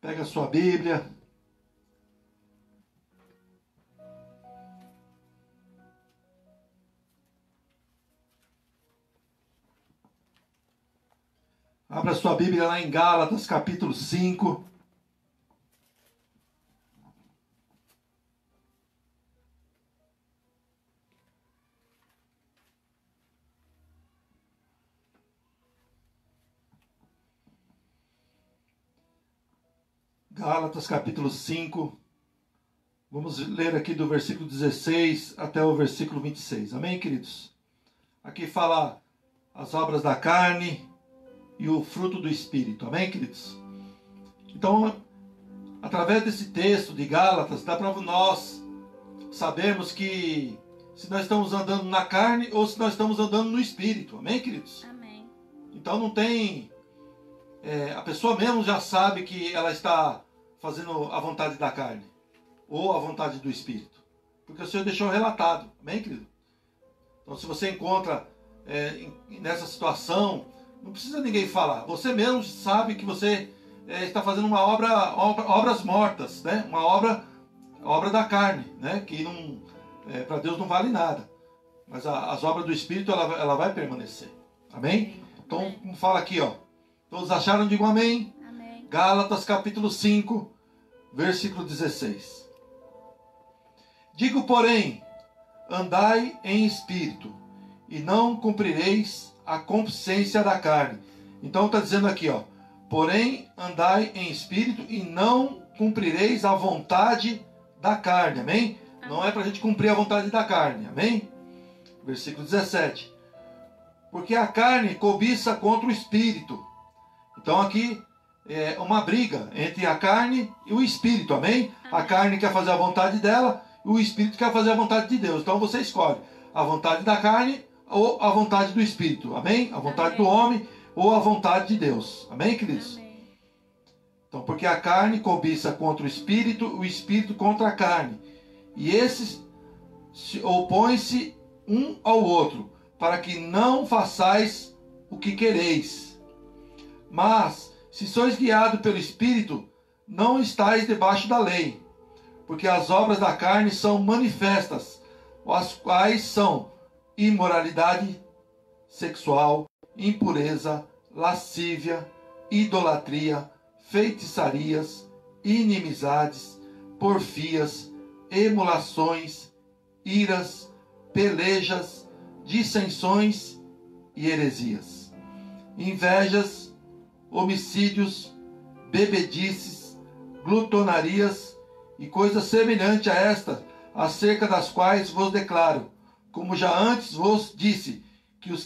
Pega a sua Bíblia. Abra a sua Bíblia lá em Gálatas, capítulo 5. Gálatas, capítulo 5. Vamos ler aqui do versículo 16 até o versículo 26. Amém, queridos? Aqui fala as obras da carne e o fruto do Espírito. Amém, queridos? Então, através desse texto de Gálatas, dá para nós sabermos que se nós estamos andando na carne ou se nós estamos andando no Espírito. Amém, queridos? Amém. Então não tem... a pessoa mesmo já sabe que ela está fazendo a vontade da carne ou a vontade do Espírito. Porque o Senhor deixou relatado. Amém, querido? Então se você encontra nessa situação... Não precisa ninguém falar. Você mesmo sabe que você está fazendo uma obras mortas, né? Uma obra da carne, né? Que não, para Deus não vale nada. Mas as obras do Espírito, ela vai permanecer. Amém? Então, Amém. como fala aqui, ó. Todos acharam? Digam amém. Amém. Gálatas capítulo 5, versículo 16. Digo, porém, andai em espírito, e não cumprireis a concupiscência da carne. Então está dizendo aqui, ó, porém andai em espírito e não cumprireis a vontade da carne. Amém? Não é para a gente cumprir a vontade da carne. Amém? Versículo 17. Porque a carne cobiça contra o espírito. Então aqui é uma briga entre a carne e o espírito. Amém? A carne quer fazer a vontade dela e o espírito quer fazer a vontade de Deus. Então você escolhe a vontade da carne ou a vontade do Espírito. Amém? A vontade do homem ou a vontade de Deus. Amém, queridos? Amém. Então, porque a carne cobiça contra o Espírito contra a carne. E esses opõem-se um ao outro, para que não façais o que quereis. Mas, se sois guiados pelo Espírito, não estáis debaixo da lei. Porque as obras da carne são manifestas, as quais são imoralidade sexual, impureza, lascívia, idolatria, feitiçarias, inimizades, porfias, emulações, iras, pelejas, dissensões e heresias, invejas, homicídios, bebedices, glutonarias e coisas semelhantes a estas, acerca das quais vos declaro, como já antes vos disse, que os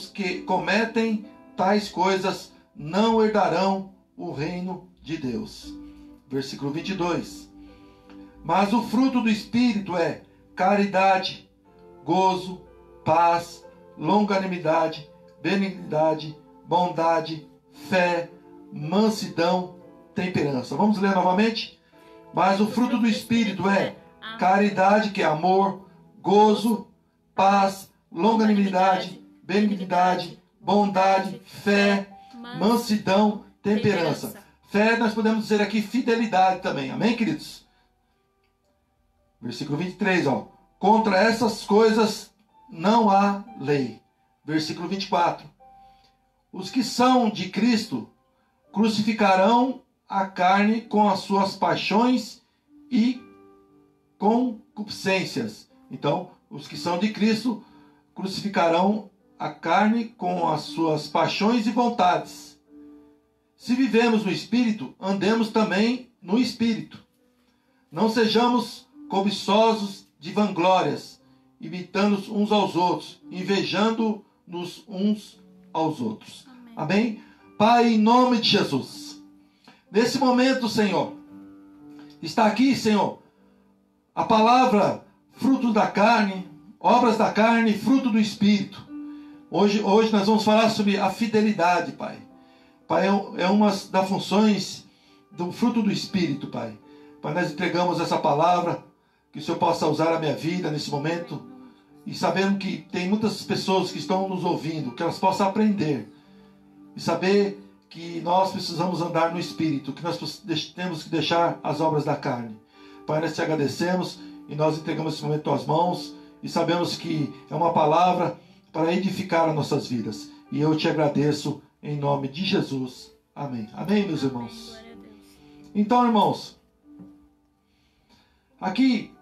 que cometem tais coisas não herdarão o reino de Deus. Versículo 22. Mas o fruto do Espírito é caridade, gozo, paz, longanimidade, benignidade, bondade, fé, mansidão, temperança. Vamos ler novamente? Mas o fruto do Espírito é caridade, que é amor, gozo, paz, longanimidade, benignidade, bondade, fé, mansidão, temperança. Fé, nós podemos dizer aqui fidelidade também. Amém, queridos? Versículo 23, ó. Contra essas coisas não há lei. Versículo 24. Os que são de Cristo crucificarão a carne com as suas paixões e concupiscências. Então, os que são de Cristo crucificarão a carne com as suas paixões e vontades. Se vivemos no Espírito, andemos também no Espírito. Não sejamos cobiçosos de vanglórias, imitando uns aos outros, invejando-nos uns aos outros. Amém? Pai, em nome de Jesus, nesse momento, Senhor, está aqui, Senhor, a palavra fruto da carne, obras da carne, fruto do Espírito. Hoje nós vamos falar sobre a fidelidade, Pai. Pai, é uma das funções do fruto do Espírito, Pai. Pai, nós entregamos essa palavra, que o Senhor possa usar a minha vida nesse momento, e sabendo que tem muitas pessoas que estão nos ouvindo, que elas possam aprender, e saber que nós precisamos andar no Espírito, que nós temos que deixar as obras da carne. Pai, nós te agradecemos e nós entregamos esse momento em tuas mãos e sabemos que é uma palavra para edificar as nossas vidas. E eu te agradeço em nome de Jesus. Amém. Amém, meus irmãos. Então, irmãos, aqui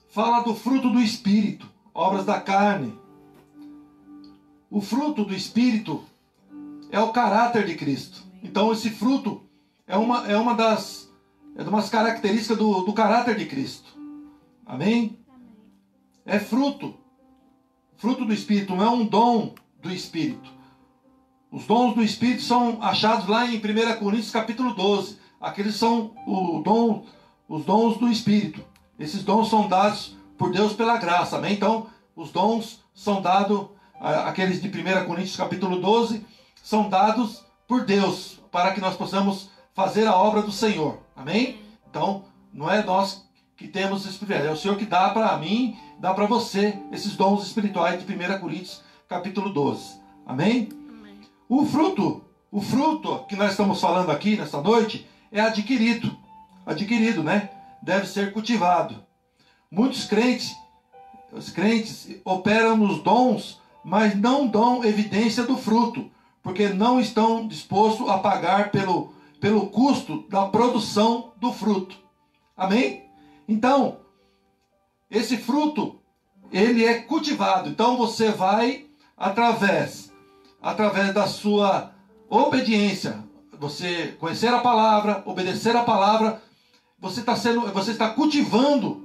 fala do fruto do Espírito, obras da carne. O fruto do Espírito é o caráter de Cristo. Então esse fruto é uma das características do caráter de Cristo. Amém? É fruto. Fruto do Espírito, não é um dom do Espírito. Os dons do Espírito são achados lá em 1 Coríntios capítulo 12. Aqueles são os dons do Espírito. Esses dons são dados por Deus pela graça. Amém? Então, os dons são dados, aqueles de 1 Coríntios capítulo 12, são dados por Deus, para que nós possamos fazer a obra do Senhor. Amém? Então, não é nós que temos esse privilégio, é o Senhor que dá para mim, dá para você, esses dons espirituais de 1 Coríntios capítulo 12. Amém? Amém. O fruto que nós estamos falando aqui nessa noite é adquirido, né? Deve ser cultivado. Muitos crentes operam nos dons, mas não dão evidência do fruto, porque não estão dispostos a pagar pelo custo da produção do fruto. Amém? Então, esse fruto, ele é cultivado. Então você vai, através da sua obediência, você conhecer a palavra, obedecer a palavra, você está cultivando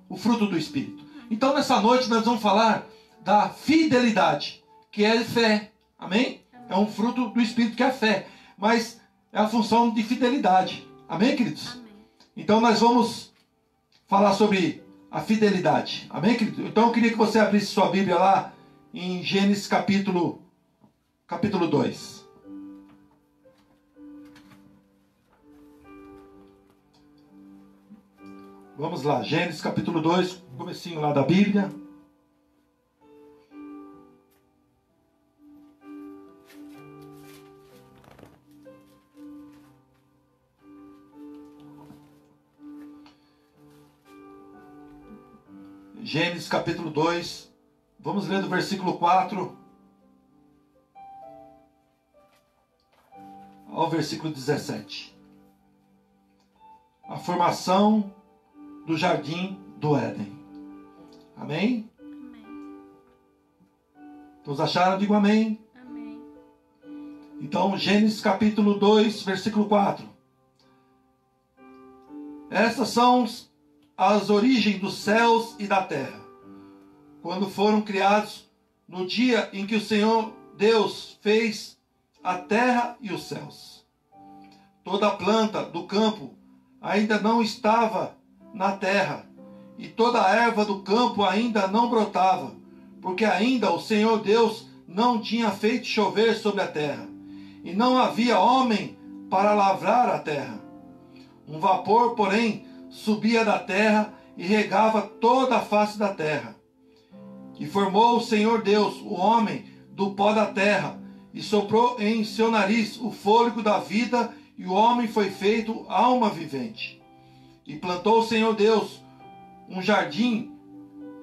o fruto do Espírito. Então nessa noite nós vamos falar da fidelidade, que é fé. Amém? É um fruto do Espírito que é a fé. Mas é a função de fidelidade. Amém, queridos? Amém. Então nós vamos falar sobre a fidelidade. Amém, queridos? Então eu queria que você abrisse sua Bíblia lá em Gênesis capítulo 2. Vamos lá, Gênesis capítulo 2, comecinho lá da Bíblia. Gênesis capítulo 2, vamos ler do versículo 4 ao versículo 17. A formação do jardim do Éden. Amém? Amém. Todos acharam? Digo amém. Amém. Então, Gênesis capítulo 2, versículo 4. Essas são as origens dos céus e da terra, quando foram criados no dia em que o Senhor Deus fez a terra e os céus. Toda planta do campo ainda não estava na terra, e toda a erva do campo ainda não brotava, porque ainda o Senhor Deus não tinha feito chover sobre a terra, e não havia homem para lavrar a terra. Um vapor, porém, subia da terra e regava toda a face da terra. E formou o Senhor Deus o homem do pó da terra, e soprou em seu nariz o fôlego da vida, e o homem foi feito alma vivente. E plantou o Senhor Deus um jardim,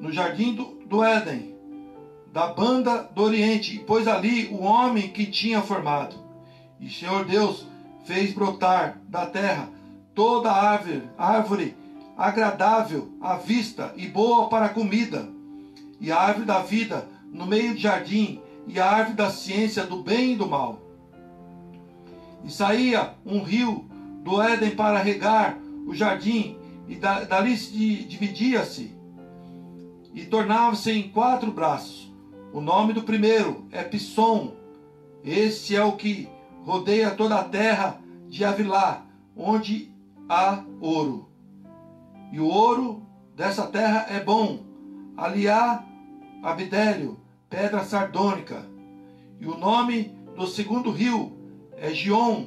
no jardim do Éden, da banda do Oriente, e pôs ali o homem que tinha formado. E o Senhor Deus fez brotar da terra toda árvore agradável à vista e boa para a comida, e a árvore da vida no meio do jardim, e a árvore da ciência do bem e do mal. E saía um rio do Éden para regar o jardim, e dali dividia-se, e tornava-se em 4 braços. O nome do primeiro é Pisson. Este é o que rodeia toda a terra de Havilá, onde há ouro. E o ouro dessa terra é bom. Ali há abidélio, pedra sardônica. E o nome do segundo rio é Gion.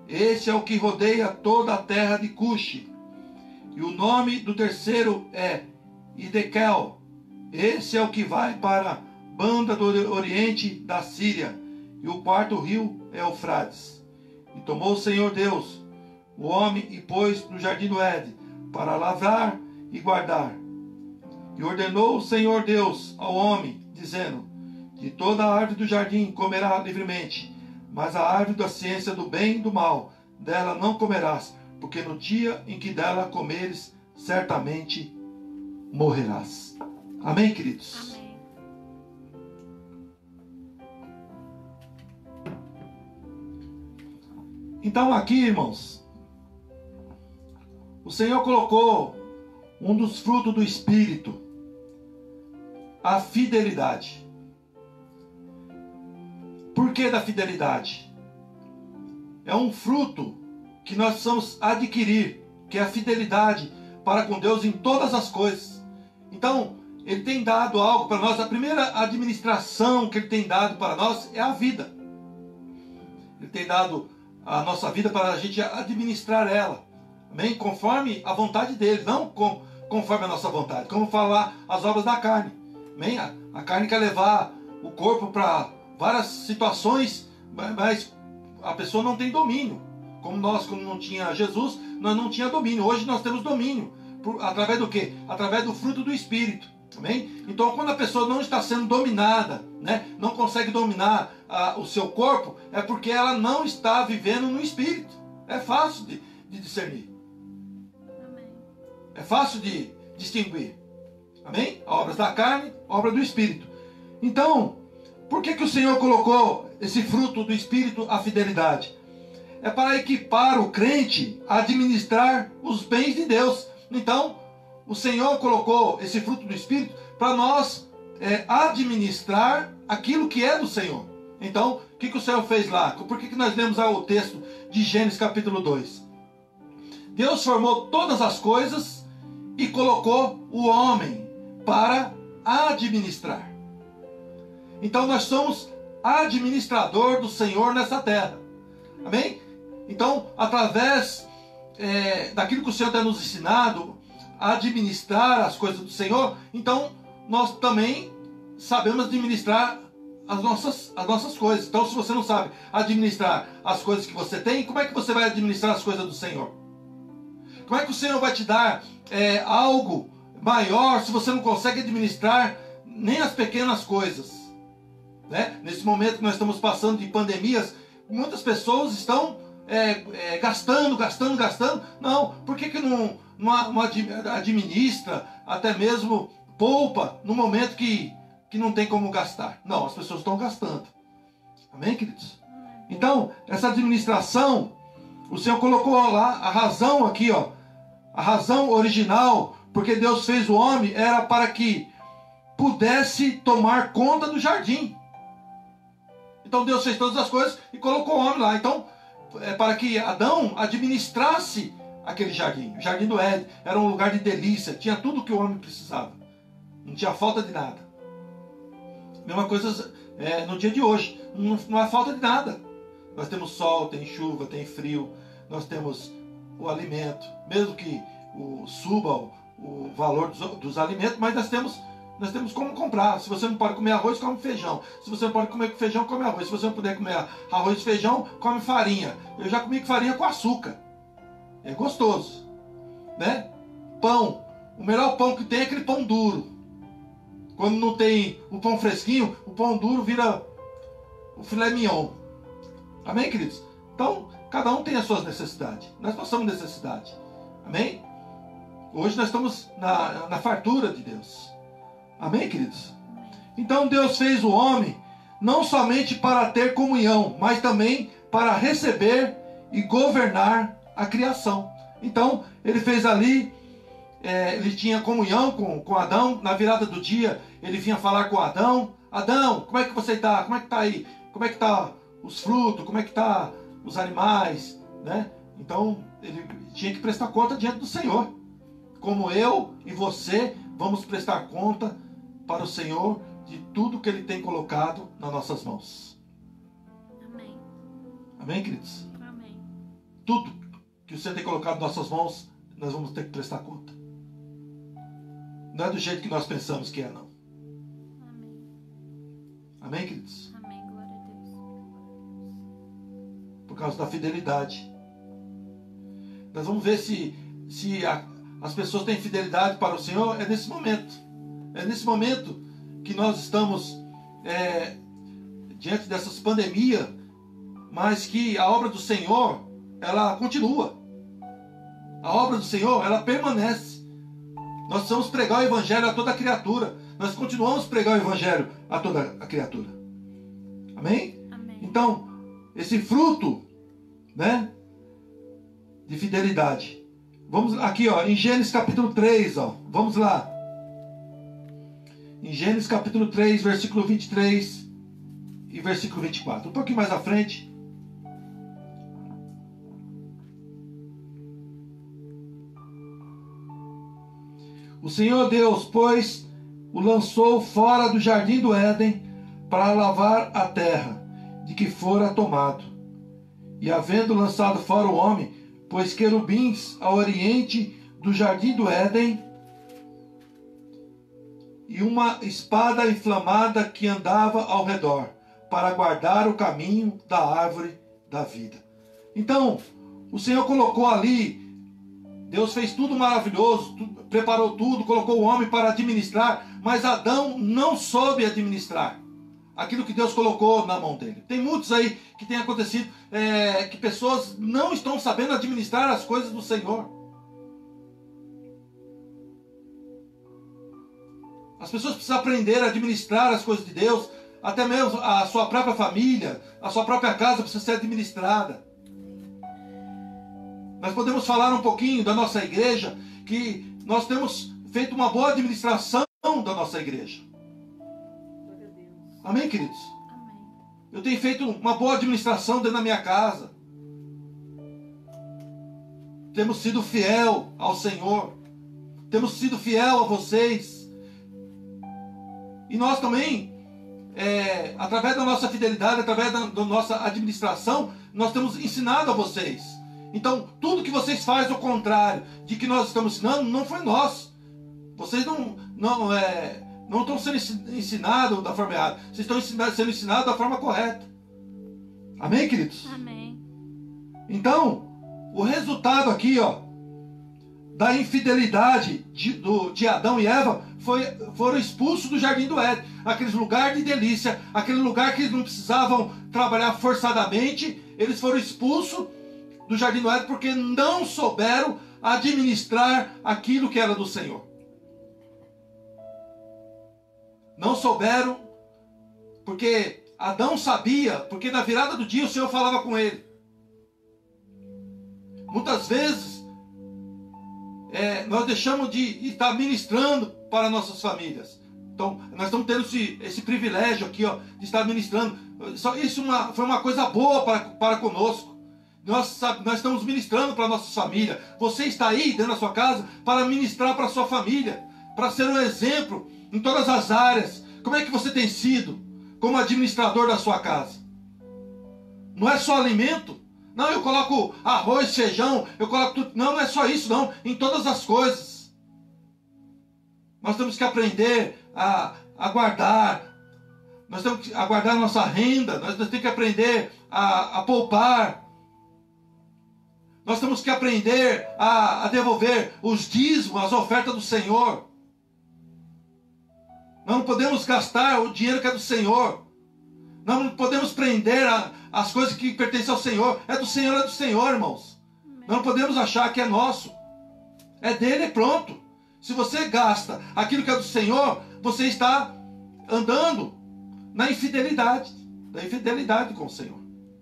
Este é o que rodeia toda a terra de Cuxi. E o nome do terceiro é Idekel. Esse é o que vai para a banda do oriente da Síria. E o quarto rio Eufrades. E tomou o Senhor Deus o homem e pôs no jardim do Éden para lavrar e guardar. E ordenou o Senhor Deus ao homem, dizendo: de toda a árvore do jardim comerá livremente, mas a árvore da ciência do bem e do mal, dela não comerás, porque no dia em que dela comeres, certamente morrerás. Amém, queridos? Amém. Então aqui, irmãos, o Senhor colocou um dos frutos do Espírito, a fidelidade. Por que da fidelidade? É um fruto que nós precisamos adquirir, que é a fidelidade para com Deus em todas as coisas. Então, Ele tem dado algo para nós. A primeira administração que Ele tem dado para nós é a vida. Ele tem dado a nossa vida para a gente administrar ela. Amém? Conforme a vontade dele, não conforme a nossa vontade. Como falar as obras da carne. Amém? A carne quer levar o corpo para várias situações, mas a pessoa não tem domínio. Como nós, quando não tinha Jesus, nós não tinha domínio. Hoje nós temos domínio. Através do quê? Através do fruto do Espírito. Amém? Então, quando a pessoa não está sendo dominada, né, não consegue dominar o seu corpo, é porque ela não está vivendo no Espírito. É fácil de discernir. Amém. É fácil de distinguir. Amém? Obras da carne, obra do Espírito. Então, por que o Senhor colocou esse fruto do Espírito, a fidelidade? É para equipar o crente a administrar os bens de Deus. Então, o Senhor colocou esse fruto do Espírito para nós administrar aquilo que é do Senhor. Então, o que o Senhor fez lá? Por que nós lemos o texto de Gênesis capítulo 2? Deus formou todas as coisas e colocou o homem para administrar. Então, nós somos administrador do Senhor nessa terra. Amém? Então, através daquilo que o Senhor tem nos ensinado, a administrar as coisas do Senhor, então nós também sabemos administrar as nossas coisas. Então, se você não sabe administrar as coisas que você tem, como é que você vai administrar as coisas do Senhor? Como é que o Senhor vai te dar algo maior se você não consegue administrar nem as pequenas coisas? Né? Nesse momento que nós estamos passando de pandemias, muitas pessoas estão gastando. Não, por que não administra, até mesmo poupa no momento que não tem como gastar? Não, as pessoas estão gastando. Amém, queridos? Então, essa administração, o Senhor colocou lá a razão aqui, ó, a razão original, porque Deus fez o homem, era para que pudesse tomar conta do jardim. Então Deus fez todas as coisas e colocou o homem lá. Então, para que Adão administrasse aquele jardim. O jardim do Éden era um lugar de delícia, tinha tudo que o homem precisava. Não tinha falta de nada. Mesma coisa no dia de hoje. Não há falta de nada. Nós temos sol, tem chuva, tem frio. Nós temos o alimento. Mesmo que suba o valor dos alimentos, mas nós temos como comprar. Se você não pode comer arroz, come feijão. Se você não pode comer feijão, come arroz. Se você não puder comer arroz e feijão, come farinha. Eu já comi farinha com açúcar. É gostoso. Né? Pão. O melhor pão que tem é aquele pão duro. Quando não tem o pão fresquinho, o pão duro vira o filé mignon. Amém, queridos? Então, cada um tem as suas necessidades. Nós passamos necessidade. Amém? Hoje nós estamos na fartura de Deus. Amém, queridos? Então Deus fez o homem não somente para ter comunhão, mas também para receber e governar a criação. Então, ele fez ali, ele tinha comunhão com Adão. Na virada do dia, ele vinha falar com Adão. Adão, como é que você está? Como é que está aí? Como é que está os frutos? Como é que está os animais? Né? Então, ele tinha que prestar conta diante do Senhor. Como eu e você vamos prestar conta para o Senhor de tudo que Ele tem colocado nas nossas mãos. Amém. Amém, queridos? Amém. Tudo que o Senhor tem colocado nas nossas mãos, nós vamos ter que prestar conta. Não é do jeito que nós pensamos que é, não. Amém. Amém, queridos? Amém. Glória a Deus. causa da fidelidade. Nós vamos ver se as pessoas têm fidelidade para o Senhor. É nesse momento. É nesse momento que nós estamos diante dessas pandemias, mas que a obra do Senhor, ela continua. A obra do Senhor, ela permanece. Nós precisamos pregar o Evangelho a toda criatura. Nós continuamos a pregar o Evangelho a toda a criatura. Amém? Amém. Então, esse fruto, né, de fidelidade. Vamos aqui, ó, em Gênesis capítulo 3, ó. Vamos lá. Em Gênesis capítulo 3, versículo 23 e versículo 24. Um pouquinho mais à frente. O Senhor Deus, pois, o lançou fora do jardim do Éden para lavar a terra, de que fora tomado. E havendo lançado fora o homem, pôs querubins ao oriente do jardim do Éden, e uma espada inflamada que andava ao redor, para guardar o caminho da árvore da vida. Então, o Senhor colocou ali, Deus fez tudo maravilhoso, preparou tudo, colocou o homem para administrar, mas Adão não soube administrar aquilo que Deus colocou na mão dele. Tem muitos aí que tem acontecido, que pessoas não estão sabendo administrar as coisas do Senhor. As pessoas precisam aprender a administrar as coisas de Deus, até mesmo a sua própria família, a sua própria casa precisa ser administrada. Nós podemos falar um pouquinho da nossa igreja, que nós temos feito uma boa administração da nossa igreja. Amém, queridos? Amém. Eu tenho feito uma boa administração dentro da minha casa. Temos sido fiel ao Senhor. Temos sido fiel a vocês. E nós também, através da nossa fidelidade, através da nossa administração, nós temos ensinado a vocês. Então, tudo que vocês fazem ao contrário de que nós estamos ensinando, não foi nós. Vocês não estão sendo ensinados da forma errada. Vocês estão sendo ensinados da forma correta. Amém, queridos? Amém. Então, o resultado aqui, ó, da infidelidade de Adão e Eva foram expulsos do jardim do Éden. Aqueles lugares de delícia, aquele lugar que eles não precisavam trabalhar forçadamente, eles foram expulsos do jardim do Éden porque não souberam administrar aquilo que era do Senhor. Não souberam, porque Adão sabia, porque na virada do dia o Senhor falava com ele. Muitas vezes nós deixamos de estar ministrando para nossas famílias. Então, nós estamos tendo esse privilégio aqui, ó, de estar ministrando. Isso foi uma coisa boa para conosco. Nós estamos ministrando para a nossa família. Você está aí dentro da sua casa para ministrar para a sua família, para ser um exemplo em todas as áreas. Como é que você tem sido como administrador da sua casa? Não é só alimento. Não, eu coloco arroz, feijão, eu coloco tudo. Não, não é só isso, não. Em todas as coisas. Nós temos que aprender a guardar. Nós temos que guardar nossa renda. Nós temos que aprender a poupar. Nós temos que aprender a devolver os dízimos, as ofertas do Senhor. Nós não podemos gastar o dinheiro que é do Senhor. Nós não podemos prender as coisas que pertencem ao Senhor. É do Senhor, irmãos. Nós não podemos achar que é nosso. É dele, é pronto. Se você gasta aquilo que é do Senhor, você está andando na infidelidade. Da infidelidade com o Senhor.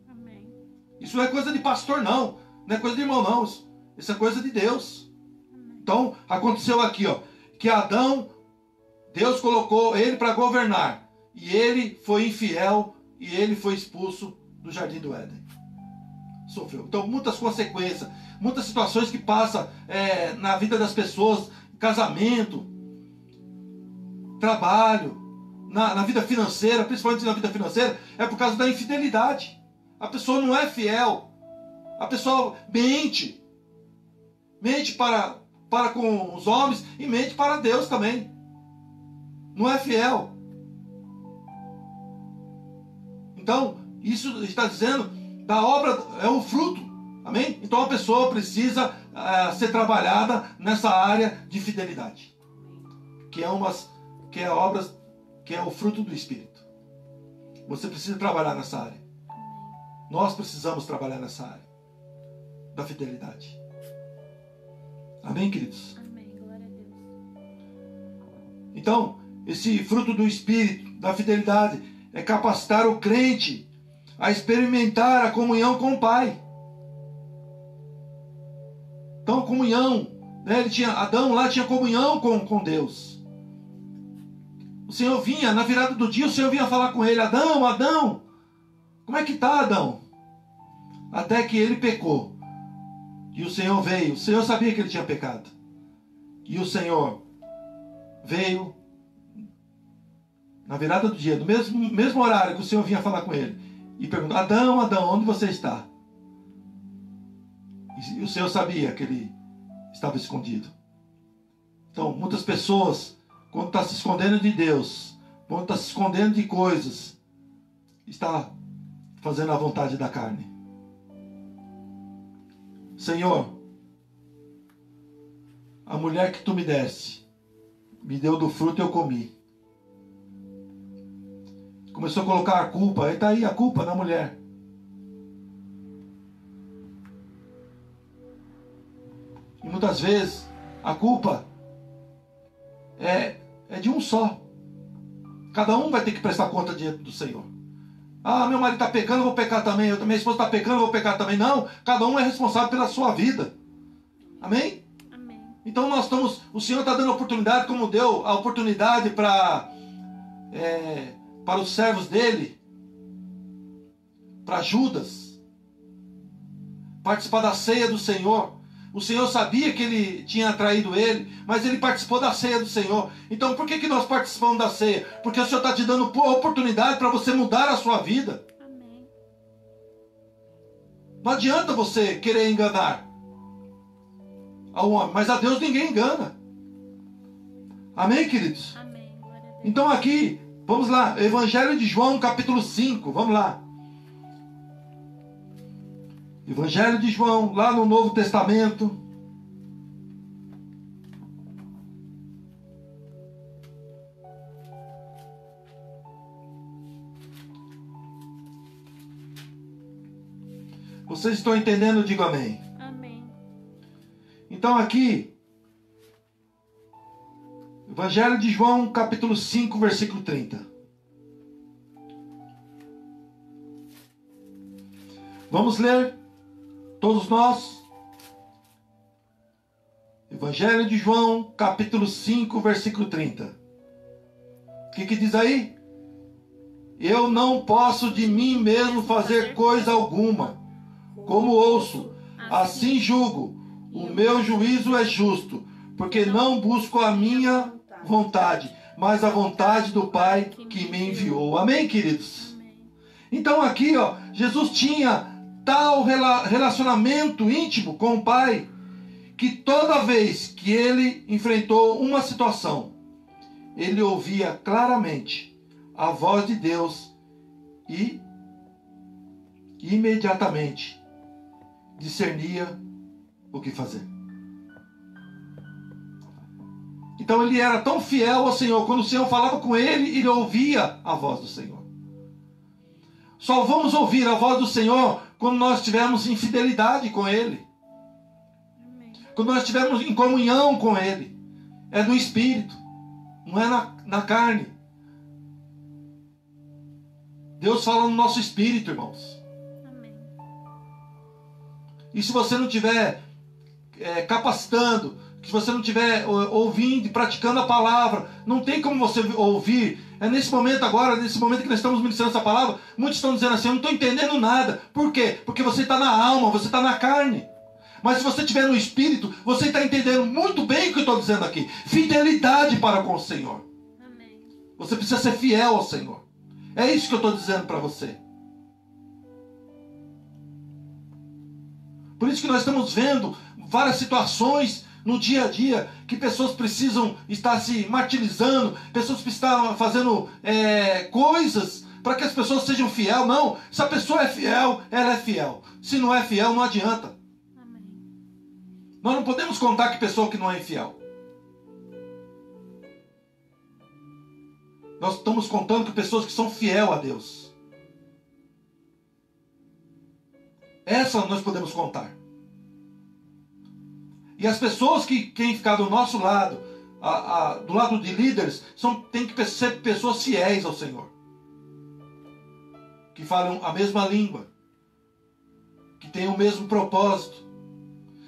Amém. Isso não é coisa de pastor, não. Não é coisa de irmão, não. Isso é coisa de Deus. Então, aconteceu aqui, ó, que Adão, Deus colocou ele para governar. E ele foi infiel e ele foi expulso do jardim do Éden. Sofreu. Então, muitas consequências, muitas situações que passam na vida das pessoas, casamento, trabalho, na vida financeira, principalmente na vida financeira, é por causa da infidelidade. A pessoa não é fiel. A pessoa mente. Mente para com os homens e mente para Deus também. Não é fiel. Então, isso está dizendo da obra é o fruto. Amém? Então a pessoa precisa ser trabalhada nessa área de fidelidade, que é o fruto do Espírito. Você precisa trabalhar nessa área. Nós precisamos trabalhar nessa área da fidelidade. Amém, queridos? Amém. Glória a Deus. Então, esse fruto do Espírito, da fidelidade, é capacitar o crente a experimentar a comunhão com o Pai. Então, comunhão, né? Adão lá tinha comunhão com Deus. O Senhor vinha, na virada do dia, o Senhor vinha falar com ele: Adão, Adão, como é que está, Adão? Até que ele pecou. E o Senhor veio. O Senhor sabia que ele tinha pecado. E o Senhor veio na virada do dia, no mesmo horário que o Senhor vinha falar com ele, e perguntou: Adão, Adão, onde você está? E o Senhor sabia que ele estava escondido. Então, muitas pessoas, quando está se escondendo de Deus, quando está se escondendo de coisas, está fazendo a vontade da carne. Senhor, a mulher que tu me deste, me deu do fruto e eu comi. Começou a colocar a culpa, aí está aí a culpa na mulher. E muitas vezes a culpa é de um só. Cada um vai ter que prestar conta diante do Senhor. Ah, meu marido está pecando, eu vou pecar também. Minha esposa está pecando, eu vou pecar também. Não, cada um é responsável pela sua vida. Amém? Amém. Então o Senhor está dando oportunidade, como deu a oportunidade para os servos dele, para Judas, participar da ceia do Senhor. O Senhor sabia que ele tinha traído ele, mas ele participou da ceia do Senhor. Então por que nós participamos da ceia? Porque o Senhor está te dando oportunidade para você mudar a sua vida. Amém. Não adianta você querer enganar ao homem, mas a Deus ninguém engana. Amém, queridos? Amém. Glória a Deus. Então aqui, vamos lá, Evangelho de João, capítulo 5, vamos lá. Evangelho de João, lá no Novo Testamento. Vocês estão entendendo? Digo amém. Amém. Então aqui, Evangelho de João, capítulo 5, versículo 30. Vamos ler, todos nós. Evangelho de João, capítulo 5, versículo 30. O que diz aí? Eu não posso de mim mesmo fazer coisa alguma, como ouço, assim julgo. O meu juízo é justo, porque não busco a minha vontade, mas a vontade do Pai que me enviou. Amém, queridos? Amém. Então aqui, Jesus tinha tal relacionamento íntimo com o Pai, que toda vez que ele enfrentou uma situação, ele ouvia claramente a voz de Deus e imediatamente discernia o que fazer. Então ele era tão fiel ao Senhor, quando o Senhor falava com ele, ele ouvia a voz do Senhor. Só vamos ouvir a voz do Senhor quando nós estivermos em fidelidade com Ele. Amém. Quando nós estivermos em comunhão com Ele. É no Espírito, não é na carne. Deus fala no nosso espírito, irmãos. Amém. E se você não estiver capacitando, se você não estiver ouvindo e praticando a palavra, não tem como você ouvir. É nesse momento agora, nesse momento que nós estamos ministrando essa palavra, muitos estão dizendo assim: eu não estou entendendo nada. Por quê? Porque você está na alma, você está na carne. Mas se você estiver no Espírito, você está entendendo muito bem o que eu estou dizendo aqui. Fidelidade para com o Senhor. Amém. Você precisa ser fiel ao Senhor. É isso que eu estou dizendo para você. Por isso que nós estamos vendo várias situações no dia a dia, que pessoas precisam estar se martirizando, pessoas precisam estar fazendo coisas para que as pessoas sejam fiel. Não, se a pessoa é fiel, ela é fiel. Se não é fiel, não adianta. Amém. Nós não podemos contar com pessoa que não é infiel. Nós estamos contando com pessoas que são fiel a Deus. Essa nós podemos contar. E as pessoas que querem ficar do nosso lado, do lado de líderes, tem que ser pessoas fiéis ao Senhor. Que falam a mesma língua. Que têm o mesmo propósito.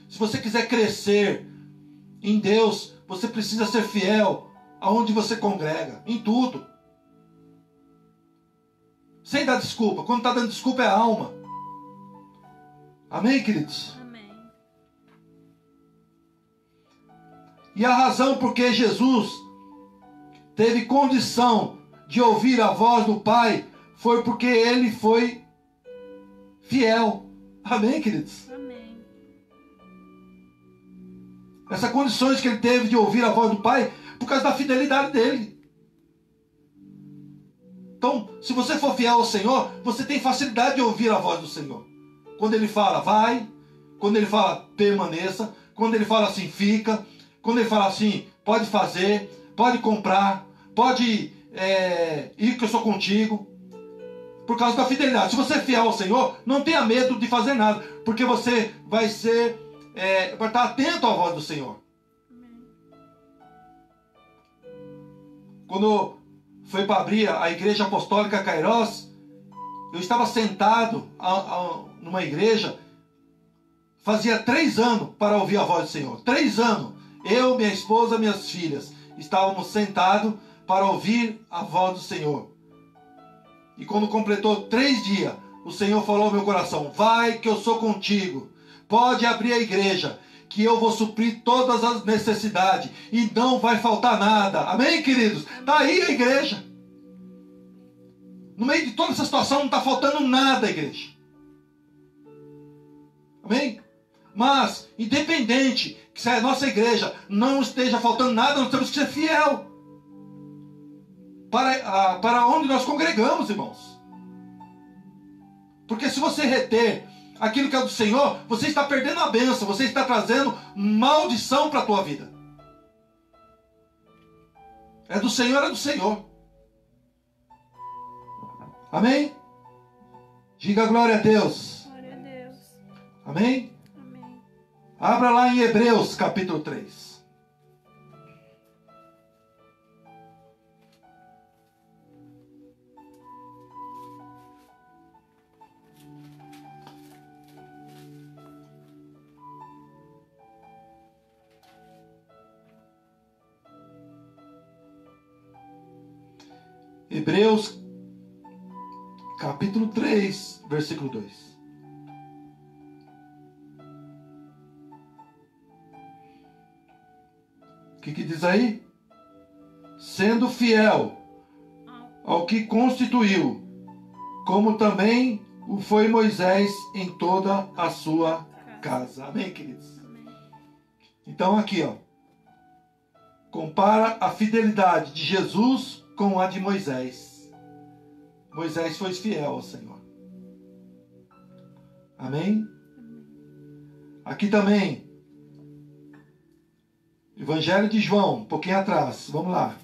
Se você quiser crescer em Deus, você precisa ser fiel aonde você congrega, em tudo. Sem dar desculpa. Quando está dando desculpa é a alma. Amém, queridos? Amém. E a razão por que Jesus teve condição de ouvir a voz do Pai foi porque ele foi fiel. Amém, queridos? Amém. Essas condições que ele teve de ouvir a voz do Pai por causa da fidelidade dele. Então, se você for fiel ao Senhor, você tem facilidade de ouvir a voz do Senhor. Quando ele fala, vai. Quando ele fala, permaneça. Quando ele fala assim, fica. Quando ele fala assim, pode fazer, pode comprar, pode ir que eu sou contigo. Por causa da fidelidade. Se você é fiel ao Senhor, não tenha medo de fazer nada. Porque você vai estar atento à voz do Senhor. Amém. Quando foi para abrir a Igreja Apostólica Kairos, eu estava sentado numa igreja, fazia 3 anos para ouvir a voz do Senhor. 3 anos. Eu, minha esposa, minhas filhas, estávamos sentados para ouvir a voz do Senhor. E quando completou 3 dias, o Senhor falou ao meu coração, vai que eu sou contigo. Pode abrir a igreja, que eu vou suprir todas as necessidades e não vai faltar nada. Amém, queridos? Está aí a igreja. No meio de toda essa situação não está faltando nada, igreja. Amém? Mas, independente que se a nossa igreja não esteja faltando nada, nós temos que ser fiel para onde nós congregamos, irmãos. Porque se você reter aquilo que é do Senhor, você está perdendo a bênção, você está trazendo maldição para a tua vida. É do Senhor, é do Senhor. Amém? Diga glória a Deus. Glória a Deus. Amém? Amém. Abra lá em Hebreus capítulo 3. Hebreus capítulo 3, versículo 2. O que diz aí? Sendo fiel ao que constituiu, como também o foi Moisés em toda a sua casa. Amém, queridos? Amém. Então aqui, ó, compara a fidelidade de Jesus com a de Moisés. Moisés foi fiel ao Senhor. Amém? Aqui também, Evangelho de João, um pouquinho atrás. Vamos lá.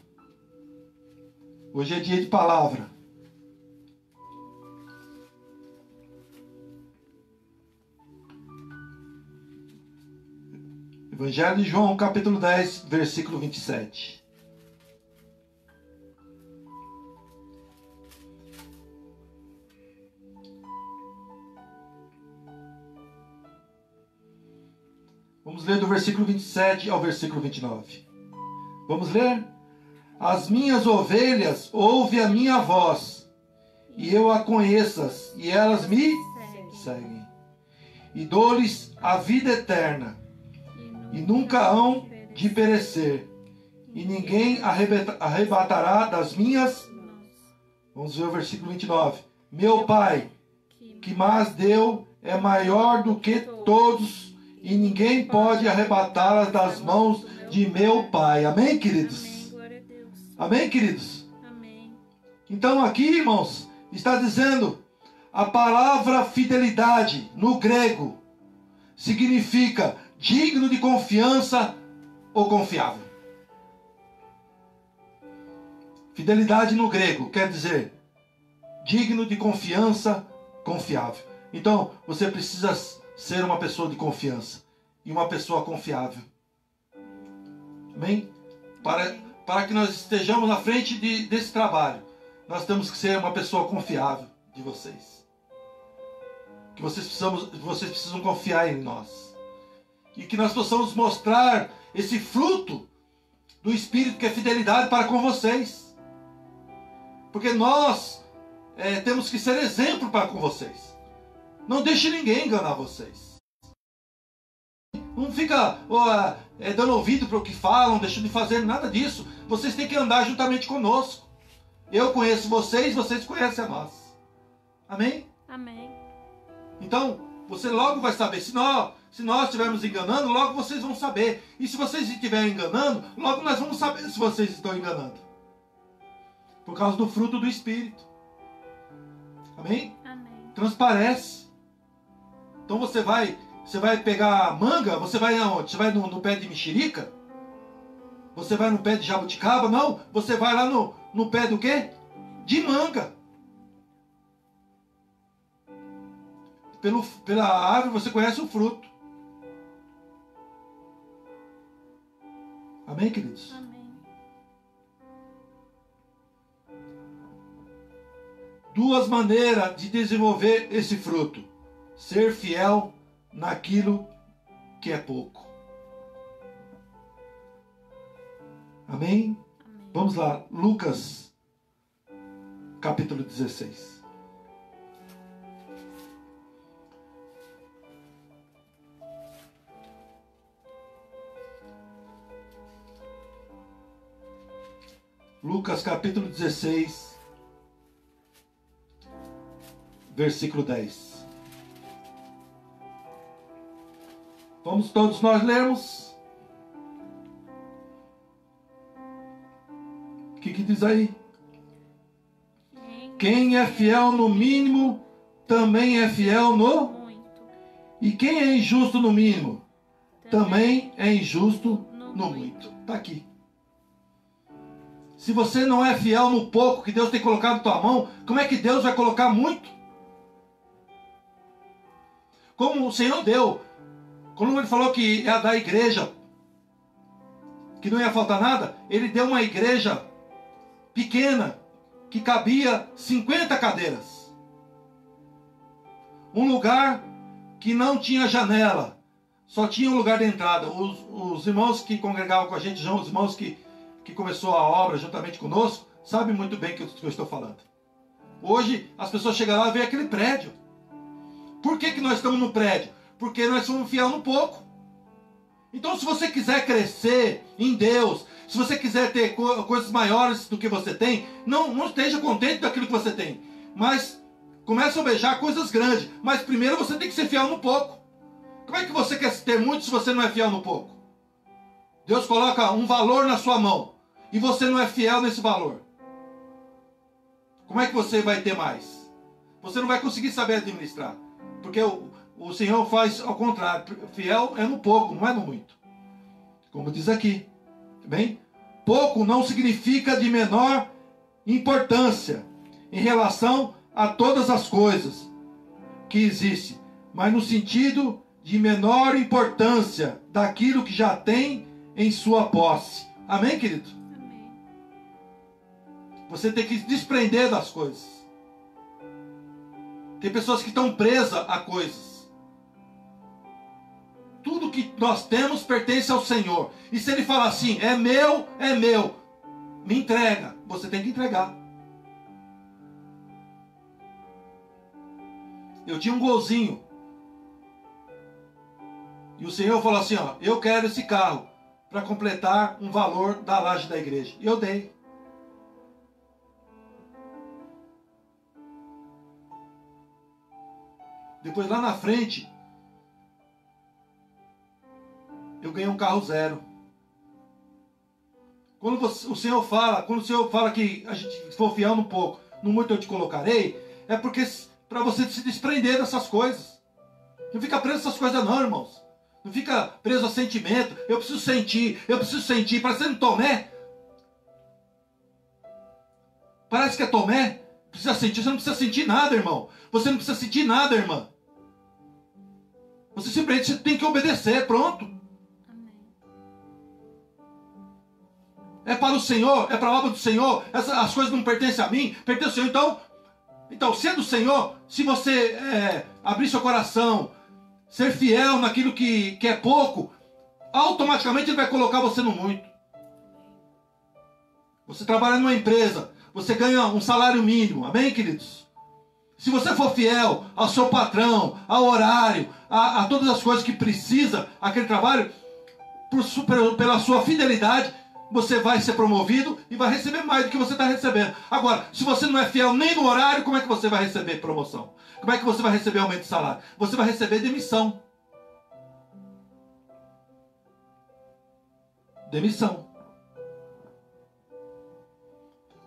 Hoje é dia de palavra. Evangelho de João, capítulo 10, versículo 27. Vamos ler do versículo 27 ao versículo 29. Vamos ler? As minhas ovelhas ouvem a minha voz, e eu a conheças, e elas me seguem. E dou-lhes a vida eterna, e nunca hão de perecer, e ninguém arrebatará das minhas. Vamos ver o versículo 29. Meu Pai, que mais deu, é maior do que todos, e ninguém pode arrebatá-las das mãos de meu Pai. Amém, queridos? Amém. Glória a Deus. Amém, queridos? Amém. Então aqui, irmãos, Está dizendo, a palavra fidelidade no grego significa digno de confiança ou confiável. Fidelidade no grego quer dizer digno de confiança, confiável. Então, você precisa ser uma pessoa de confiança e uma pessoa confiável. Amém? Para que nós estejamos na frente desse trabalho, nós temos que ser uma pessoa confiável de vocês. Que vocês precisam confiar em nós. E que nós possamos mostrar esse fruto do Espírito que é fidelidade para com vocês. Porque nós temos que ser exemplo para com vocês. Não deixe ninguém enganar vocês. Não fica dando ouvido para o que falam, deixando de fazer nada disso. Vocês têm que andar juntamente conosco. Eu conheço vocês, vocês conhecem a nós. Amém? Amém. Então, você logo vai saber. Se nós estivermos enganando, logo vocês vão saber. E se vocês estiverem enganando, logo nós vamos saber se vocês estão enganando. Por causa do fruto do Espírito. Amém? Amém. Transparece. Então você vai pegar manga, você vai aonde? Você vai no pé de mexerica? Você vai no pé de jabuticaba? Não, você vai lá no pé do quê? De manga. Pela árvore você conhece o fruto. Amém, queridos? Amém. Duas maneiras de desenvolver esse fruto. Ser fiel naquilo que é pouco. Amém? Amém. Vamos lá, Lucas, capítulo 16. Lucas, capítulo 16, versículo 10. Vamos todos nós lermos? O que diz aí? Quem é fiel no mínimo, também é fiel no... Muito. E quem é injusto no mínimo, também é injusto no muito. Está aqui. Se você não é fiel no pouco que Deus tem colocado na tua mão, como é que Deus vai colocar muito? Como o Senhor deu. Quando Ele falou que ia dar igreja, que não ia faltar nada, Ele deu uma igreja pequena, que cabia 50 cadeiras. Um lugar que não tinha janela, só tinha um lugar de entrada. Os irmãos que congregavam com a gente, os irmãos que começou a obra juntamente conosco, sabem muito bem o que eu estou falando. Hoje, as pessoas chegam lá e veem aquele prédio. Por que nós estamos no prédio? Porque nós somos fiel no pouco. Então, se você quiser crescer em Deus, se você quiser ter coisas maiores do que você tem, não esteja contente daquilo que você tem. Mas comece a almejar coisas grandes. Mas primeiro você tem que ser fiel no pouco. Como é que você quer ter muito se você não é fiel no pouco? Deus coloca um valor na sua mão e você não é fiel nesse valor. Como é que você vai ter mais? Você não vai conseguir saber administrar. Porque o Senhor faz ao contrário. Fiel é no pouco, não é no muito. Como diz aqui. Bem? Pouco não significa de menor importância em relação a todas as coisas que existem, mas no sentido de menor importância daquilo que já tem em sua posse. Amém, querido? Amém. Você tem que se desprender das coisas. Tem pessoas que estão presas a coisas. Tudo que nós temos pertence ao Senhor. E se Ele falar assim, é meu, me entrega. Você tem que entregar. Eu tinha um golzinho. E o Senhor falou assim, ó, eu quero esse carro para completar um valor da laje da igreja. E eu dei. Depois lá na frente, eu ganhei um carro zero. Quando o Senhor fala que a gente for fiel no pouco, no muito eu te colocarei, é porque para você se desprender dessas coisas. Não fica preso a essas coisas não, irmãos. Não fica preso a sentimento. Eu preciso sentir. Parecendo Tomé. Parece que é Tomé. Precisa sentir. Você não precisa sentir nada, irmão. Você não precisa sentir nada, irmã. Você simplesmente tem que obedecer, pronto. Amém. É para o Senhor, é para a obra do Senhor. As coisas não pertencem a mim, pertencem ao Senhor. Então, sendo o Senhor, se você abrir seu coração, ser fiel naquilo que é pouco, automaticamente Ele vai colocar você no muito. Você trabalha numa empresa, você ganha um salário mínimo, amém, queridos? Se você for fiel ao seu patrão, ao horário, a todas as coisas que precisa, aquele trabalho, pela sua fidelidade, você vai ser promovido e vai receber mais do que você está recebendo. Agora, se você não é fiel nem no horário, como é que você vai receber promoção? Como é que você vai receber aumento de salário? Você vai receber demissão. Demissão.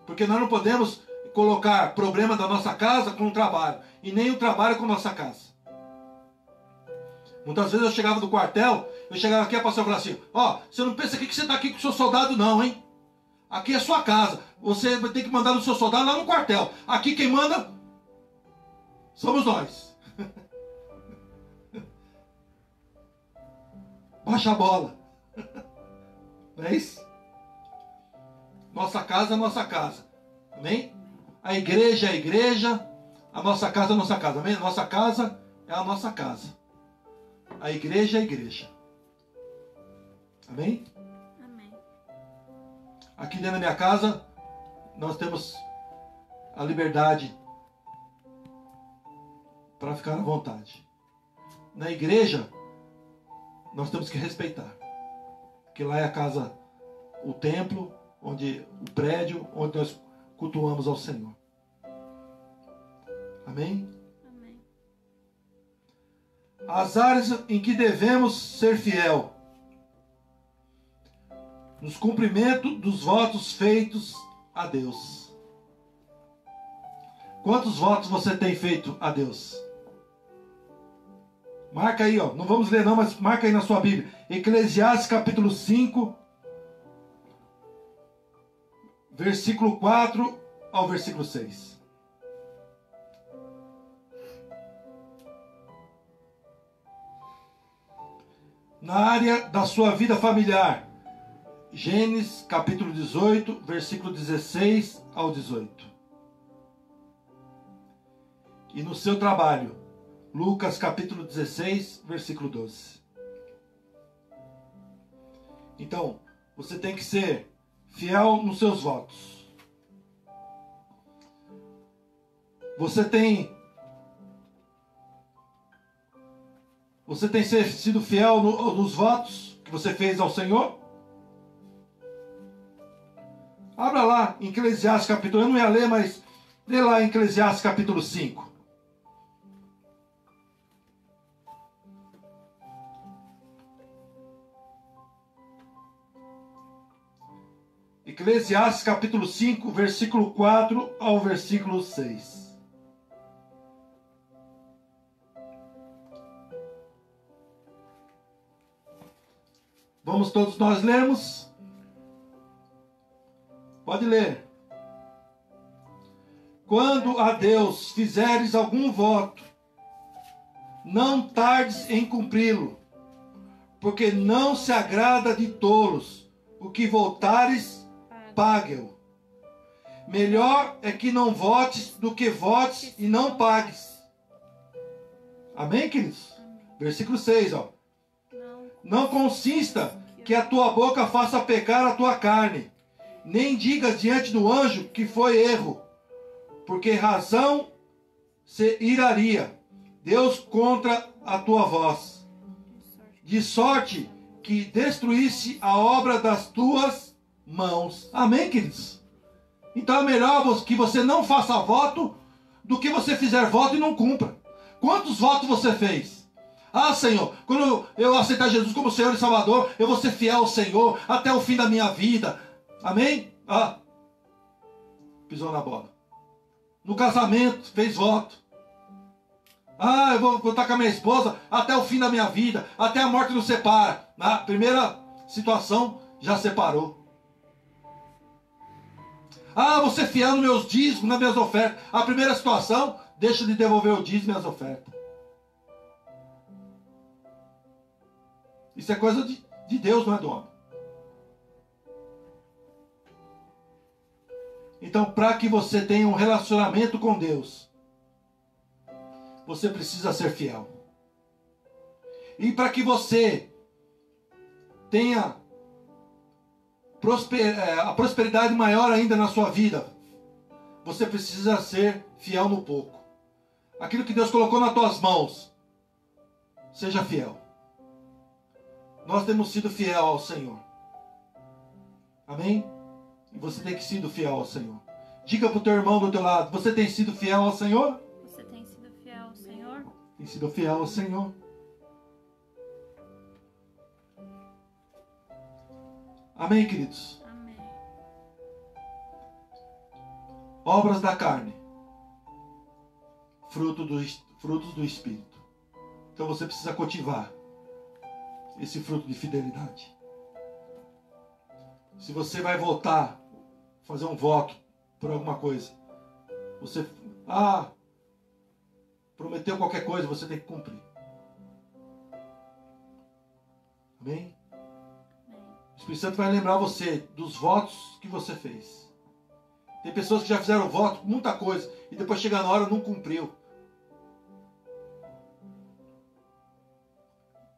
Porque nós não podemos colocar problema da nossa casa com o trabalho. E nem o trabalho com a nossa casa. Muitas vezes eu chegava do quartel, eu chegava aqui e a pastora falava assim, você não pensa aqui que você está aqui com o seu soldado não, hein? Aqui é sua casa. Você vai ter que mandar no seu soldado lá no quartel. Aqui quem manda somos nós. Baixa a bola. Não é isso? Nossa casa é nossa casa. Amém? A igreja é a igreja. A nossa casa é a nossa casa. Amém? A nossa casa é a nossa casa. A igreja é a igreja. Amém? Amém. Aqui dentro da minha casa, nós temos a liberdade para ficar à vontade. Na igreja, nós temos que respeitar. Porque lá é a casa, o templo, o prédio, onde nós cultuamos ao Senhor. Amém? Amém. As áreas em que devemos ser fiel. Nos cumprimentos dos votos feitos a Deus. Quantos votos você tem feito a Deus? Marca aí, não vamos ler não, mas marca aí na sua Bíblia. Eclesiastes capítulo 5, versículo 4 ao versículo 6. Na área da sua vida familiar, Gênesis capítulo 18, versículo 16 ao 18. E no seu trabalho, Lucas capítulo 16, versículo 12. Então, você tem que ser fiel nos seus votos. Você tem sido fiel nos votos que você fez ao Senhor? Abra lá em Eclesiastes capítulo, eu não ia ler, mas lê lá em Eclesiastes capítulo 5. Eclesiastes capítulo 5, versículo 4 ao versículo 6. Vamos todos nós lermos? Pode ler. Quando a Deus fizeres algum voto, não tardes em cumpri-lo, porque não se agrada de tolos. O que votares, pague-o. Melhor é que não votes do que votes e não pagues. Amém, queridos? Amém. Versículo 6, Não consista que a tua boca faça pecar a tua carne, nem digas diante do anjo que foi erro, porque razão se iraria Deus contra a tua voz, de sorte que destruísse a obra das tuas mãos. Amém, queridos? Então é melhor que você não faça voto do que você fizer voto e não cumpra. Quantos votos você fez? Ah, Senhor, quando eu aceitar Jesus como Senhor e Salvador, eu vou ser fiel ao Senhor até o fim da minha vida. Amém? Pisou na bola. No casamento, fez voto. Ah, eu vou estar com a minha esposa até o fim da minha vida, até a morte nos separa. Na primeira situação, já separou. Ah, vou ser fiel nos meus dízimos, nas minhas ofertas. A primeira situação, deixa de devolver o dízimo e as ofertas. Isso é coisa de Deus, não é do homem. Então, para que você tenha um relacionamento com Deus, você precisa ser fiel. E para que você tenha a prosperidade maior ainda na sua vida, você precisa ser fiel no pouco. Aquilo que Deus colocou nas tuas mãos, seja fiel. Nós temos sido fiel ao Senhor. Amém? E você tem que ser fiel ao Senhor. Diga para o teu irmão do teu lado, você tem sido fiel ao Senhor? Você tem sido fiel ao Senhor? Tem sido fiel ao Senhor. Amém, queridos? Amém. Obras da carne. Frutos do Espírito. Então você precisa cultivar esse fruto de fidelidade. Se você vai voltar, fazer um voto por alguma coisa, você prometeu qualquer coisa, você tem que cumprir. Amém? O Espírito Santo vai lembrar você dos votos que você fez. Tem pessoas que já fizeram voto, muita coisa, e depois chega na hora não cumpriu.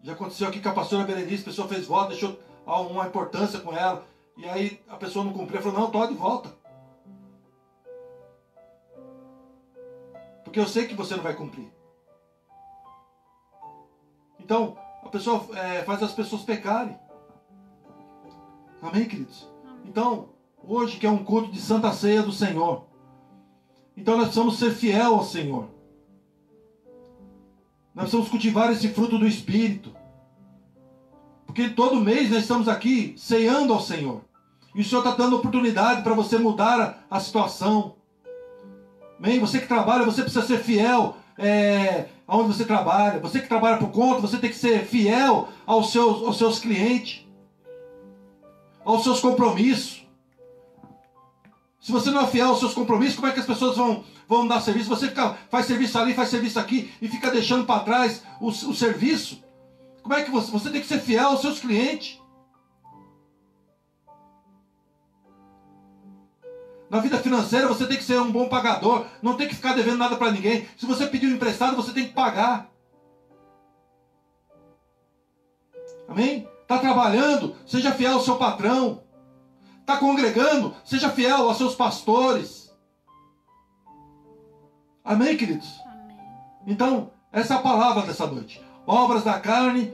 Já aconteceu aqui com a pastora Berenice, a pessoa fez voto, deixou uma importância com ela, e aí a pessoa não cumpriu, falou, não, tô de volta. Porque eu sei que você não vai cumprir. Então, a pessoa faz as pessoas pecarem. Amém, queridos? Amém. Então, hoje que é um culto de Santa Ceia do Senhor, então nós precisamos ser fiel ao Senhor. Nós precisamos cultivar esse fruto do Espírito. Porque todo mês nós estamos aqui ceando ao Senhor. E o Senhor está dando oportunidade para você mudar a situação. Amém? Você que trabalha, você precisa ser fiel aonde você trabalha. Você que trabalha por conta, você tem que ser fiel aos seus clientes. Aos seus compromissos. Se você não é fiel aos seus compromissos, como é que as pessoas vão dar serviço? Você faz serviço ali, faz serviço aqui e fica deixando para trás o serviço. Como é que você tem que ser fiel aos seus clientes? Na vida financeira você tem que ser um bom pagador, não tem que ficar devendo nada para ninguém. Se você pediu emprestado, você tem que pagar. Amém? Está trabalhando, seja fiel ao seu patrão. Está congregando, seja fiel aos seus pastores. Amém, queridos? Amém. Então, essa é a palavra dessa noite. Obras da carne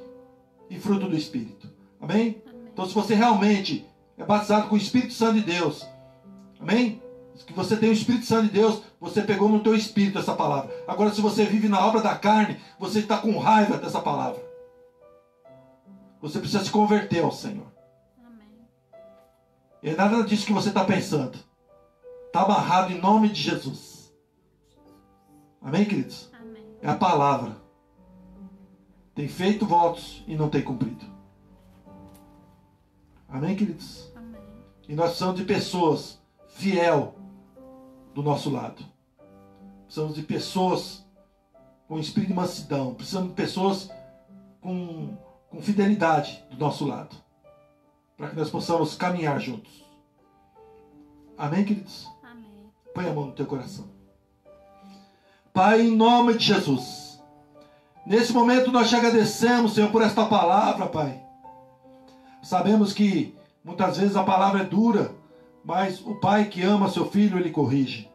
e fruto do Espírito. Amém? Amém. Então, se você realmente é batizado com o Espírito Santo de Deus, amém? Que você tem o Espírito Santo de Deus, você pegou no teu espírito essa palavra. Agora, se você vive na obra da carne, você está com raiva dessa palavra. Você precisa se converter ao Senhor. Amém. E é nada disso que você está pensando. Está amarrado em nome de Jesus. Amém, queridos? Amém. É a palavra. Tem feito votos e não tem cumprido. Amém, queridos? Amém. E nós precisamos de pessoas fiel do nosso lado. Precisamos de pessoas com espírito de mansidão. Precisamos de pessoas com fidelidade do nosso lado. Para que nós possamos caminhar juntos. Amém, queridos? Amém. Põe a mão no teu coração. Pai, em nome de Jesus. Nesse momento nós te agradecemos, Senhor, por esta palavra, Pai. Sabemos que muitas vezes a palavra é dura, mas o Pai que ama seu filho, ele corrige.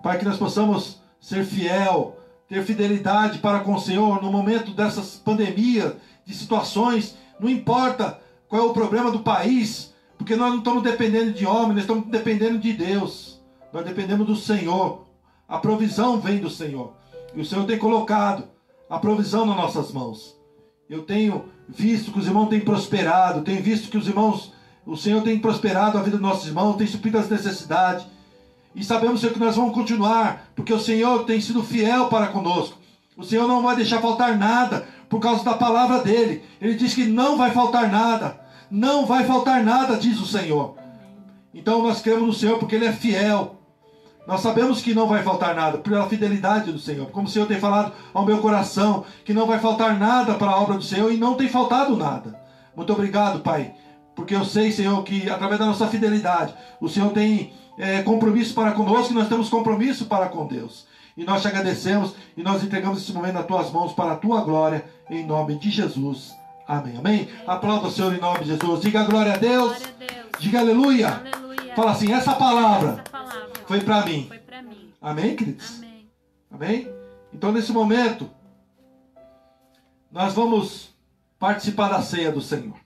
Pai, que nós possamos ser fiel, ter fidelidade para com o Senhor no momento dessas pandemias, de situações, não importa qual é o problema do país, porque nós não estamos dependendo de homem, nós estamos dependendo de Deus. Nós dependemos do Senhor. A provisão vem do Senhor. E o Senhor tem colocado a provisão nas nossas mãos. Eu tenho visto que os irmãos têm prosperado, tenho visto que o Senhor tem prosperado a vida dos nossos irmãos, tem suprido as necessidades. E sabemos, Senhor, que nós vamos continuar, porque o Senhor tem sido fiel para conosco. O Senhor não vai deixar faltar nada por causa da palavra dele. Ele diz que não vai faltar nada. Não vai faltar nada, diz o Senhor. Então nós cremos no Senhor porque ele é fiel. Nós sabemos que não vai faltar nada pela fidelidade do Senhor. Como o Senhor tem falado ao meu coração, que não vai faltar nada para a obra do Senhor, e não tem faltado nada. Muito obrigado, Pai. Porque eu sei, Senhor, que através da nossa fidelidade, o Senhor tem compromisso para conosco, e nós temos compromisso para com Deus. E nós te agradecemos e nós entregamos esse momento nas tuas mãos para a tua glória, em nome de Jesus. Amém. Amém? Aplauda o Senhor em nome de Jesus. Diga glória a Deus. Glória a Deus. Diga aleluia. Aleluia. Fala assim, essa palavra Essa palavra foi para mim. foi para mim. Amém, queridos? Amém. Amém? Então, nesse momento, nós vamos participar da ceia do Senhor.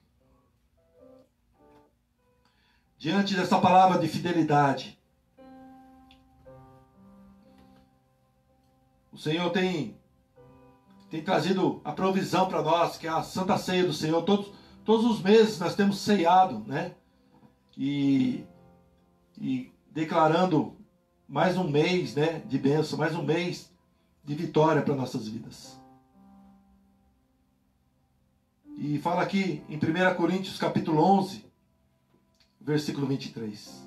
Diante dessa palavra de fidelidade, o Senhor tem trazido a provisão para nós, que é a Santa Ceia do Senhor. Todos os meses nós temos ceiado, né? E declarando mais um mês, né, de bênção, mais um mês de vitória para nossas vidas. E fala aqui em 1 Coríntios capítulo 11, versículo 23.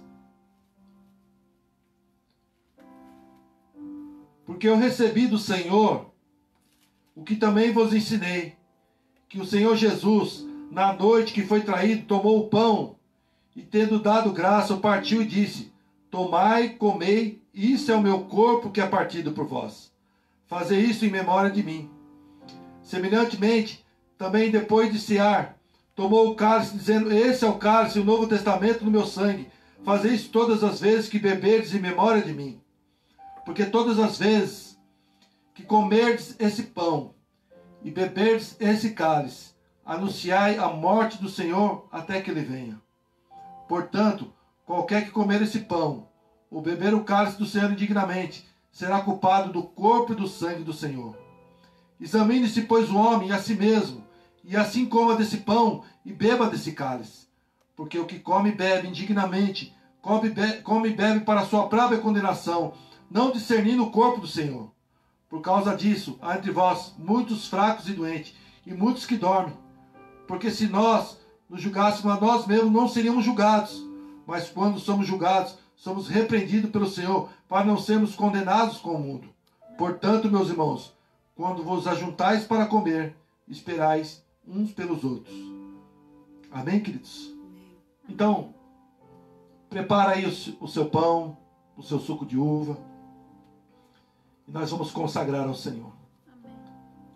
Porque eu recebi do Senhor o que também vos ensinei, que o Senhor Jesus, na noite que foi traído, tomou o pão e, tendo dado graça, o partiu e disse: tomai, comei, isso é o meu corpo que é partido por vós. Fazei isso em memória de mim. Semelhantemente, também depois de cear, tomou o cálice, dizendo: esse é o cálice, o Novo Testamento no meu sangue. Fazei isso todas as vezes que beberdes em memória de mim. Porque todas as vezes que comerdes esse pão e beberdes esse cálice, anunciai a morte do Senhor até que ele venha. Portanto, qualquer que comer esse pão ou beber o cálice do Senhor indignamente, será culpado do corpo e do sangue do Senhor. Examine-se, pois, o homem a si mesmo, e assim coma desse pão e beba desse cálice. Porque o que come e bebe indignamente, come e bebe para a sua própria condenação, não discernindo o corpo do Senhor. Por causa disso, há entre vós muitos fracos e doentes, e muitos que dormem. Porque se nós nos julgássemos a nós mesmos, não seríamos julgados. Mas quando somos julgados, somos repreendidos pelo Senhor, para não sermos condenados com o mundo. Portanto, meus irmãos, quando vos ajuntais para comer, esperais uns pelos outros. Amém, queridos? Então, prepara aí o seu pão, o seu suco de uva, e nós vamos consagrar ao Senhor. Amém.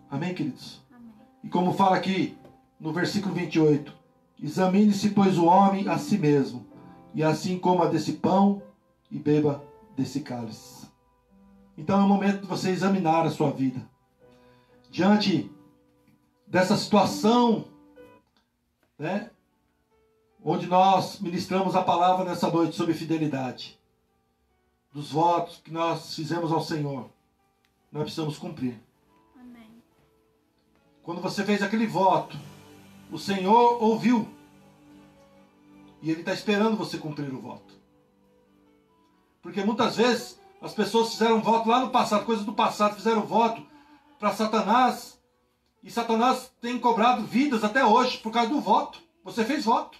Amém, queridos? Amém. E como fala aqui no versículo 28, examine-se, pois, o homem a si mesmo, e assim coma desse pão e beba desse cálice. Então é o momento de você examinar a sua vida. Diante dessa situação, né, onde nós ministramos a palavra nessa noite sobre fidelidade, dos votos que nós fizemos ao Senhor, nós precisamos cumprir. Amém. Quando você fez aquele voto, o Senhor ouviu. E Ele está esperando você cumprir o voto. Porque muitas vezes as pessoas fizeram voto lá no passado, coisas do passado, fizeram voto para Satanás. E Satanás tem cobrado vidas até hoje por causa do voto. Você fez voto.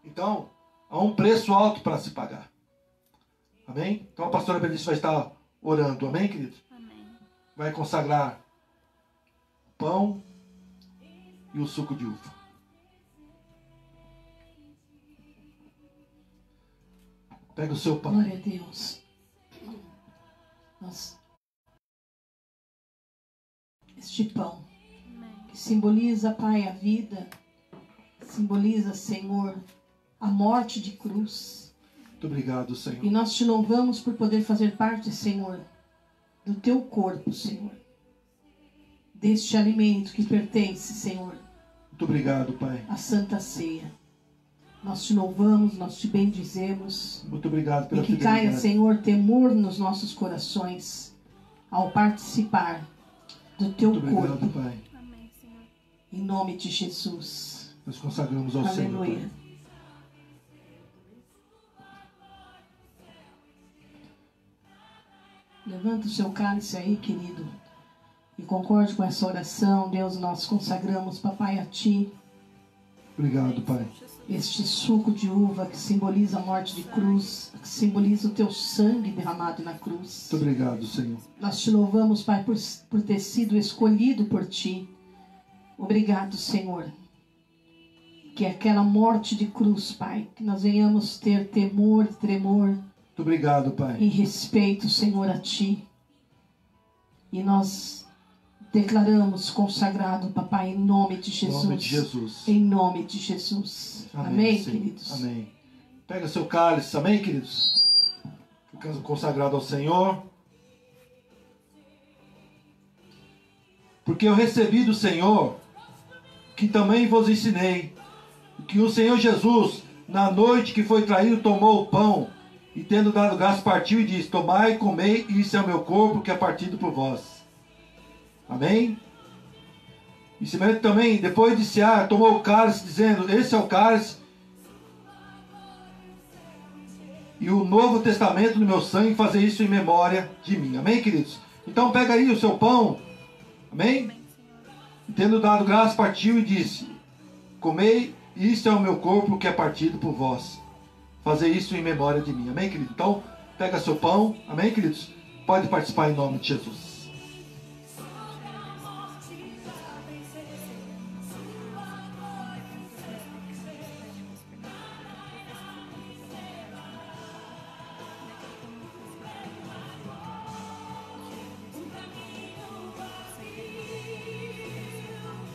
Então, há um preço alto para se pagar. Amém? Então a pastora Benício vai estar orando. Amém, querido? Amém. Vai consagrar o pão e o suco de uva. Pega o seu pão. Glória a Deus. Este pão Amém. que simboliza, Pai, a vida, simboliza, Senhor, a morte de cruz. Muito obrigado, Senhor. E nós te louvamos por poder fazer parte, Senhor, do teu corpo, Senhor. Deste alimento que pertence, Senhor, Muito obrigado, Pai. à Santa Ceia. Nós te louvamos, nós te bendizemos. Muito obrigado pela E que fidelidade. caia, Senhor, temor nos nossos corações ao participar do teu Muito obrigado, corpo. Pai. Amém, Senhor. Em nome de Jesus. Nós consagramos ao Senhor. Aleluia. Pai. Levanta o seu cálice aí, querido, e concorde com essa oração. Deus, nós consagramos, papai, a Ti Obrigado, Pai. este suco de uva que simboliza a morte de cruz, que simboliza o Teu sangue derramado na cruz. Muito obrigado, Senhor. Nós Te louvamos, Pai, por ter sido escolhido por Ti. Obrigado, Senhor. Que aquela morte de cruz, Pai, que nós venhamos ter temor e tremor Muito obrigado, Pai. em respeito, Senhor, a Ti. E nós declaramos consagrado, Papai, em nome de Em Jesus. nome de Jesus. Em nome de Jesus. Amém, Senhor. queridos? Amém. Pega seu cálice, amém, queridos? Ficando consagrado ao Senhor. Porque eu recebi do Senhor, que também vos ensinei, que o Senhor Jesus, na noite que foi traído, tomou o pão, e tendo dado graças, partiu e disse: tomai, comei, isso é o meu corpo, que é partido por vós. Amém? E Simeão também, depois de cear, tomou o cálice, dizendo: esse é o cálice e o Novo Testamento no meu sangue, fazer isso em memória de mim. Amém, queridos? Então pega aí o seu pão. Amém? E tendo dado graças, partiu e disse: comei, isso é o meu corpo, que é partido por vós. Fazer isso em memória de mim. Amém, querido? Então, pega seu pão. Amém, queridos? Pode participar em nome de Jesus.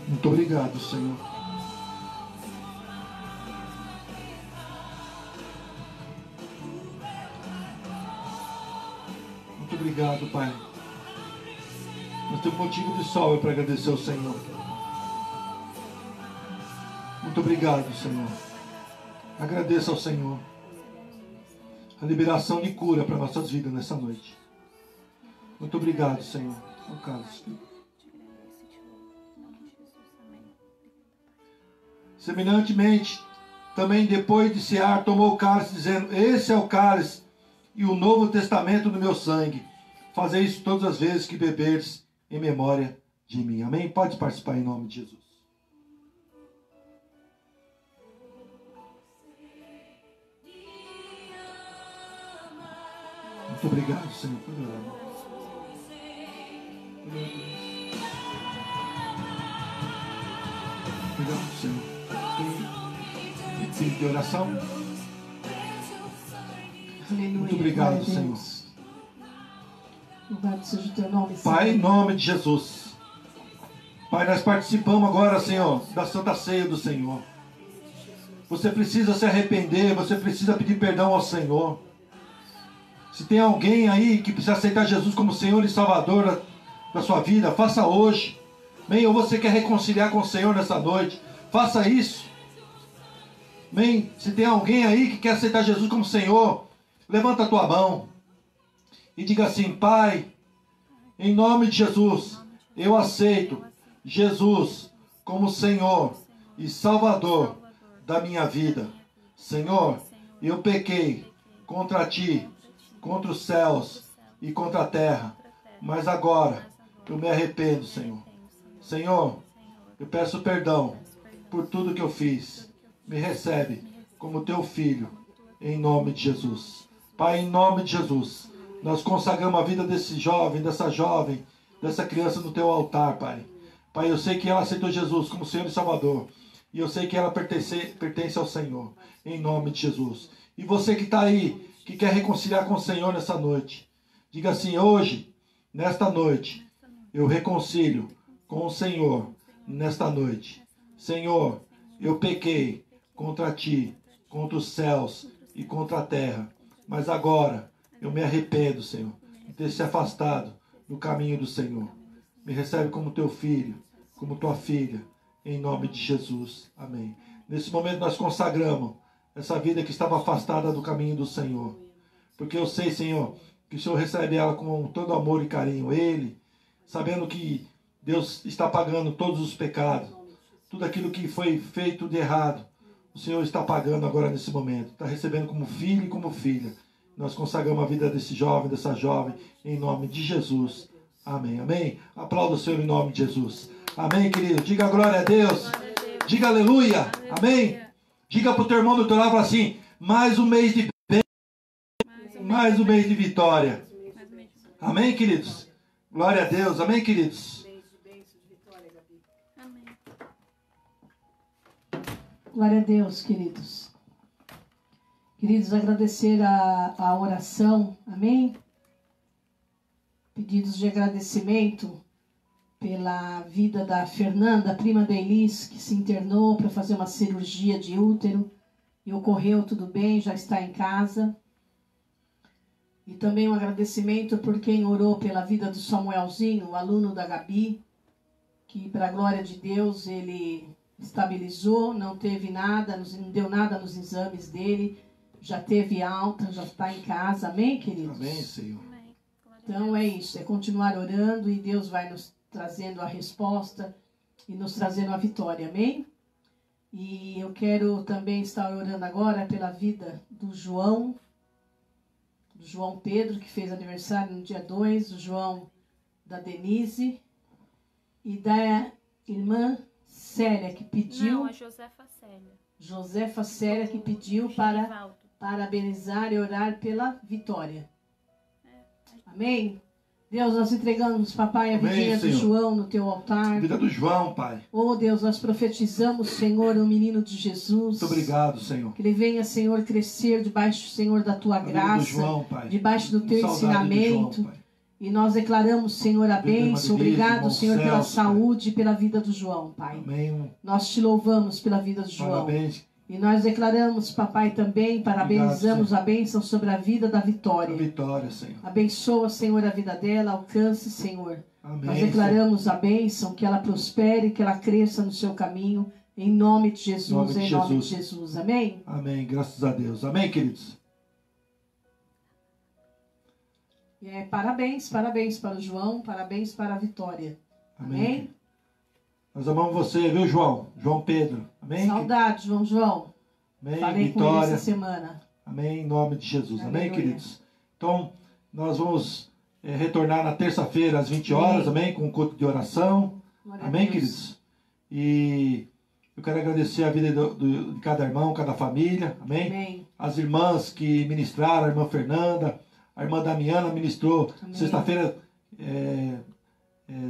Muito obrigado, Senhor. Muito obrigado, Pai. Nós temos motivo de sobra para agradecer ao Senhor. Muito obrigado, Senhor. Agradeça ao Senhor a liberação de cura para nossas vidas nessa noite. Muito obrigado, Senhor. No caso, semelhantemente, também depois de cear, tomou o cálice, dizendo: esse é o cálice e o Novo Testamento do meu sangue. Fazei isso todas as vezes que beberes, em memória de mim. Amém? Pode participar em nome de Jesus. Muito obrigado, Senhor. Obrigado, Senhor. Tem pedido de oração? Aleluia. Muito obrigado, Glória a Senhor. Deus. Louvado seja o Teu nome, Senhor. Pai, em nome de Jesus. Pai, nós participamos agora, Senhor, da Santa Ceia do Senhor. Você precisa se arrepender, você precisa pedir perdão ao Senhor. Se tem alguém aí que precisa aceitar Jesus como Senhor e Salvador da sua vida, faça hoje. Amém? Ou você quer reconciliar com o Senhor nessa noite, faça isso. Amém? Se tem alguém aí que quer aceitar Jesus como Senhor, levanta a tua mão e diga assim: Pai, em nome de Jesus, eu aceito Jesus como Senhor e Salvador da minha vida. Senhor, eu pequei contra Ti, contra os céus e contra a terra, mas agora eu me arrependo, Senhor. Senhor, eu peço perdão por tudo que eu fiz. Me recebe como Teu filho, em nome de Jesus. Pai, em nome de Jesus, nós consagramos a vida desse jovem, dessa criança no Teu altar, Pai. Pai, eu sei que ela aceitou Jesus como Senhor e Salvador, e eu sei que ela pertence ao Senhor, em nome de Jesus. E você que está aí, que quer reconciliar com o Senhor nessa noite, diga assim: hoje, nesta noite, eu reconcilio com o Senhor nesta noite. Senhor, eu pequei contra Ti, contra os céus e contra a terra, mas agora eu me arrependo, Senhor, de ter se afastado do caminho do Senhor. Me recebe como Teu filho, como Tua filha, em nome de Jesus. Amém. Nesse momento nós consagramos essa vida que estava afastada do caminho do Senhor, porque eu sei, Senhor, que o Senhor recebe ela com todo amor e carinho. Ele, sabendo que Deus está pagando todos os pecados, tudo aquilo que foi feito de errado, o Senhor está pagando agora nesse momento. Está recebendo como filho e como filha. Nós consagramos a vida desse jovem, dessa jovem, em nome de Jesus. Amém, amém. Aplauda o Senhor em nome de Jesus. Amém, querido. Diga glória a Deus. Glória a Deus. Diga aleluia. Aleluia. Amém. Diga para o teu irmão do teu lado assim, mais um mês de mais um mês de vitória. Mais um mês de- Amém, queridos? Glória a Deus. Amém, queridos? Amém. Glória a Deus, queridos. Queridos, agradecer a oração, amém? Pedidos de agradecimento pela vida da Fernanda, prima da Elis, que se internou para fazer uma cirurgia de útero e ocorreu tudo bem, já está em casa. E também um agradecimento por quem orou pela vida do Samuelzinho, o aluno da Gabi, que, para a glória de Deus, ele estabilizou, não teve nada, não deu nada nos exames dele, já teve alta, já está em casa. Amém, queridos? Amém, Senhor. Amém. Glória a Então Deus. é isso, é continuar orando e Deus vai nos trazendo a resposta e nos trazendo a vitória. Amém? E eu quero também estar orando agora pela vida do João Pedro, que fez aniversário no dia 2, do João da Denise e da irmã Célia, que pediu, Não, a Josefa Célia. Josefa Célia, que pediu para Genivaldo. parabenizar e orar pela vitória. Amém? Deus, nós entregamos, papai, a Amém, vidinha do Senhor. João no teu altar. Vida do João, Pai. Oh, Deus, nós profetizamos, Senhor, o menino de Jesus. Muito obrigado, Senhor. Que ele venha, Senhor, crescer debaixo, Senhor, da tua A vida do graça, João, Pai. debaixo do teu Saudade do ensinamento. João, Pai. E nós declaramos, Senhor, a Vida da bênção. Madeleine, Obrigado, irmão Senhor, pela Celso, Pai. saúde e pela vida do João, Pai. Amém. Nós te louvamos pela vida do João. Parabéns. E nós declaramos, papai, também, parabenizamos a bênção sobre a vida da A Vitória. vitória, Senhor. Abençoa, Senhor, a vida dela, alcance, Senhor. Amém. Nós declaramos a bênção, que ela prospere, que ela cresça no seu caminho, em nome de Jesus, Nome de em nome de Jesus. Jesus. Amém? Amém. Graças a Deus. Amém, queridos? Parabéns para o João, parabéns para a Vitória. Amém. Amém? querido. Nós amamos você, viu, João? João Pedro. Amém? Saudades, João. Amém. Falei com ele Vitória. essa semana. Amém. Em nome de Jesus. Amém, Aleluia. queridos? Então, nós vamos retornar na terça-feira às 20 horas, amém? Com um culto de oração. Glória a Amém, Deus. queridos? E eu quero agradecer a vida de cada irmão, cada família. Amém? Amém. As irmãs que ministraram, a irmã Fernanda, a irmã Damiana ministrou. Amém. Sexta-feira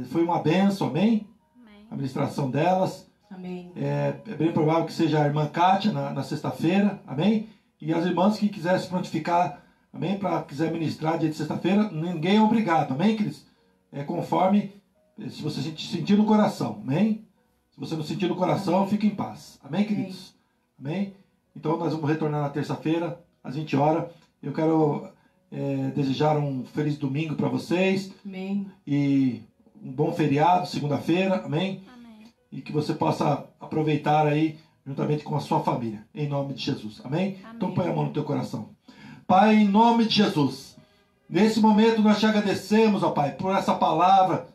foi uma bênção, amém? Amém. A ministração delas. Amém. É bem provável que seja a irmã Kátia na sexta-feira, amém? E as irmãs que quiserem se prontificar, amém? Para quiser ministrar dia de sexta-feira, ninguém é obrigado, amém, queridos? É conforme, se você sentir no coração, amém? Se você não sentir no coração, fique em paz, amém, queridos? Amém? Então nós vamos retornar na terça-feira, às 20 horas. Eu quero desejar um feliz domingo para vocês Amém. e um bom feriado, segunda-feira, amém? Amém. E que você possa aproveitar aí juntamente com a sua família, em nome de Jesus, amém? Amém. Então põe a mão no teu coração. Pai, em nome de Jesus, nesse momento nós te agradecemos, ó Pai, por essa palavra,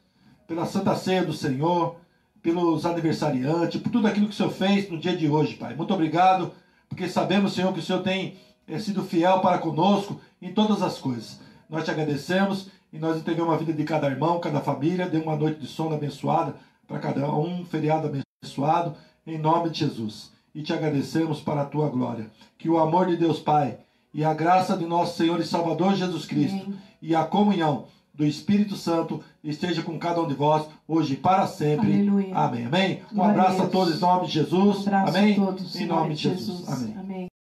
pela Santa Ceia do Senhor, pelos aniversariantes, por tudo aquilo que o Senhor fez no dia de hoje, Pai. Muito obrigado, porque sabemos, Senhor, que o Senhor tem sido fiel para conosco em todas as coisas. Nós te agradecemos e nós entregamos a vida de cada irmão, cada família, dê uma noite de sono abençoada para cada um, feriado abençoado, em nome de Jesus. E te agradecemos para a tua glória. Que o amor de Deus Pai e a graça de nosso Senhor e Salvador Jesus Cristo Amém. e a comunhão do Espírito Santo esteja com cada um de vós, hoje e para sempre. Aleluia. Amém. Amém. Um Glória a abraço a Deus. todos em nome de Jesus. Um abraço Amém. a todos, Em nome de Jesus. Amém. Amém.